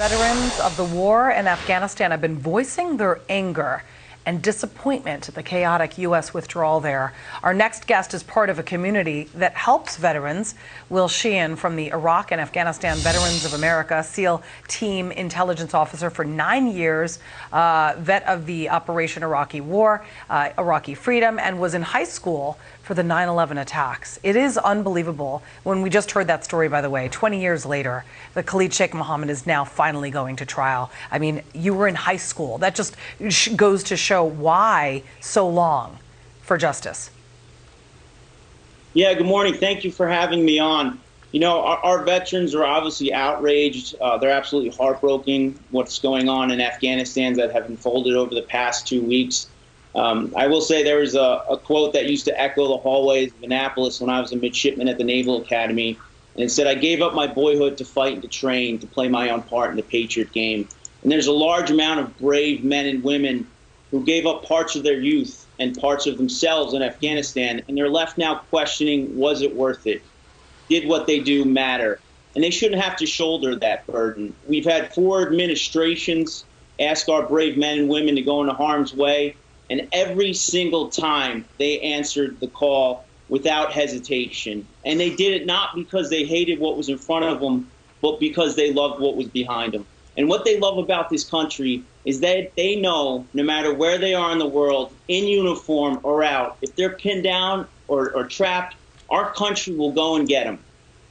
Veterans of the war in Afghanistan have been voicing their anger and disappointment at the chaotic U.S. withdrawal there. Our next guest is part of a community that helps veterans. Sheehan from the Iraq and Afghanistan Veterans of America SEAL Team Intelligence Officer for 9 years, vet of the Operation Iraqi War, Iraqi Freedom, and was in high school for the 9/11 attacks. It is unbelievable. When we just heard that story, by the way, 20 years later, the Khalid Sheikh Mohammed is now finally going to trial. I mean, you were in high school. That just goes to show why so long for justice. Yeah, good morning. Thank you for having me on. You know, our veterans are obviously outraged. They're absolutely heartbroken what's going on in Afghanistan that have unfolded over the past 2 weeks. I will say there was a quote that used to echo the hallways of Annapolis when I was a midshipman at the Naval Academy. And it said, "I gave up my boyhood to fight and to train, to play my own part in the Patriot game." And there's a large amount of brave men and women who gave up parts of their youth and parts of themselves in Afghanistan, and they're left now questioning, was it worth it? Did what they do matter? And they shouldn't have to shoulder that burden. We've had 4 administrations ask our brave men and women to go into harm's way, and every single time they answered the call without hesitation. And they did it not because they hated what was in front of them, but because they loved what was behind them. And what they love about this country is that they know no matter where they are in the world, in uniform or out, if they're pinned down or trapped, our country will go and get them.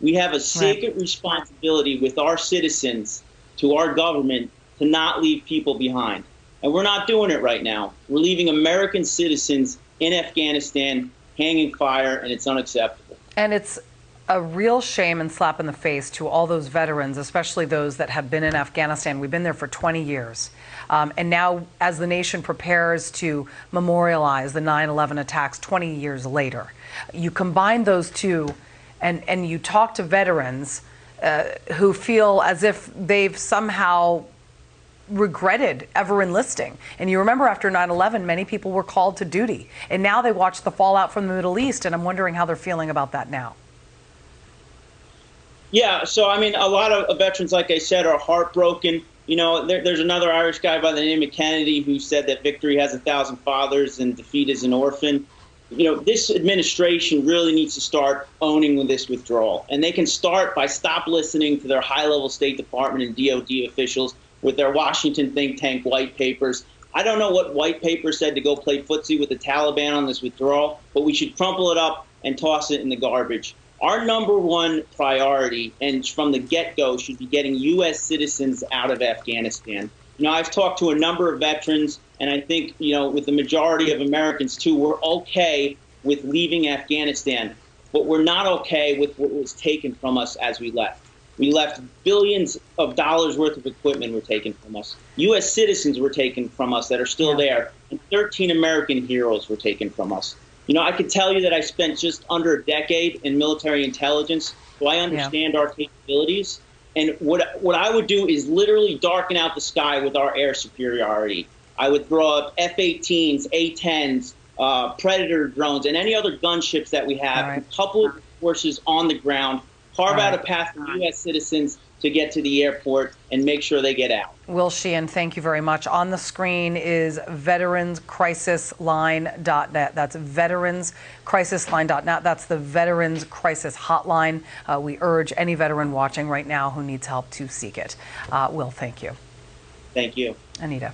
We have a sacred responsibility with our citizens to our government to not leave people behind. And we're not doing it right now. We're leaving American citizens in Afghanistan hanging fire, and it's unacceptable. And it's a real shame and slap in the face to all those veterans, especially those that have been in Afghanistan. We've been there for 20 years. And now, as the nation prepares to memorialize the 9/11 attacks 20 years later, you combine those two and you talk to veterans who feel as if they've somehow regretted ever enlisting. And you remember after 9/11, many people were called to duty. And now they watch the fallout from the Middle East, and I'm wondering how they're feeling about that now. Yeah, so I mean, a lot of veterans, like I said, are heartbroken. You know, there's another Irish guy by the name of Kennedy who said that victory has 1,000 fathers and defeat is an orphan. You know, this administration really needs to start owning this withdrawal. And they can start by stop listening to their high-level State Department and DOD officials with their Washington think tank white papers. I don't know what white paper said to go play footsie with the Taliban on this withdrawal, but we should crumple it up and toss it in the garbage. Our #1 priority, and from the get-go, should be getting U.S. citizens out of Afghanistan. You know, I've talked to a number of veterans, and I think, you know, with the majority of Americans, too, we're okay with leaving Afghanistan, but we're not okay with what was taken from us as we left. We left billions of dollars worth of equipment were taken from us. U.S. citizens were taken from us that are still there, and 13 American heroes were taken from us. You know, I could tell you that I spent just under a decade in military intelligence, so I understand our capabilities. And what I would do is literally darken out the sky with our air superiority. I would throw up F-18s, A-10s, Predator drones, and any other gunships that we have, and couple forces on the ground, carve out a path for U.S. citizens to get to the airport and make sure they get out. Sheehan, thank you very much. On the screen is veteranscrisisline.net. That's veteranscrisisline.net. That's the Veterans Crisis Hotline. We urge any veteran watching right now who needs help to seek it. Will, thank you. Thank you. Anita.